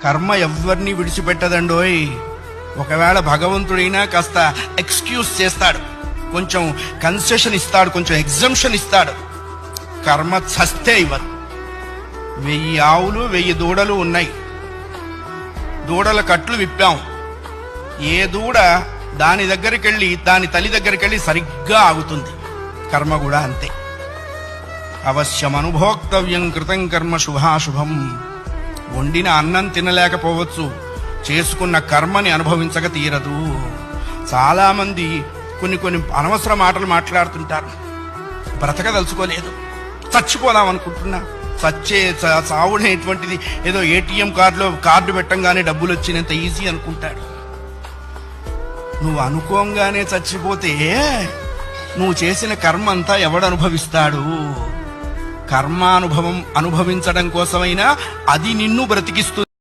కర్మ ఎవ్వరిని విడిచిపెట్టదండోయ్. ఒకవేళ భగవంతుడైనా కాస్త ఎక్స్క్యూజ్ చేస్తాడు, కొంచెం కన్సెషన్ ఇస్తాడు, కొంచెం ఎగ్జంప్షన్ ఇస్తాడు. కర్మ చస్తే ఇవ్వదు. 1000 ఆవులు 1000 దూడలు ఉన్నాయి. దూడల కట్లు విప్పాం. ఏ దూడ దాని దగ్గరికి వెళ్ళి దాని తల్లి దగ్గరికి వెళ్ళి సరిగ్గా ఆగుతుంది. కర్మ కూడా అంతే. అవశ్యం అనుభోక్తవ్యం కృతం కర్మ శుభాశుభం. వండిన అన్నం తినలేకపోవచ్చు, చేసుకున్న కర్మని అనుభవించక తీరదు. చాలా మంది కొన్ని అనవసర మాటలు మాట్లాడుతుంటారు. బ్రతకదలుచుకోలేదు, చచ్చిపోదాం అనుకుంటున్నా. చావునేటువంటిది ఏదో ఏటీఎం కార్డు పెట్టంగానే డబ్బులు వచ్చినంత ఈజీ అనుకుంటాడు. నువ్వు అనుకోంగానే చచ్చిపోతే నువ్వు చేసిన కర్మ అంతా ఎవడు అనుభవిస్తాడు? కర్మానుభవం అనుభవించడం కోసమైనా అది నిన్ను బ్రతికిస్తుంది.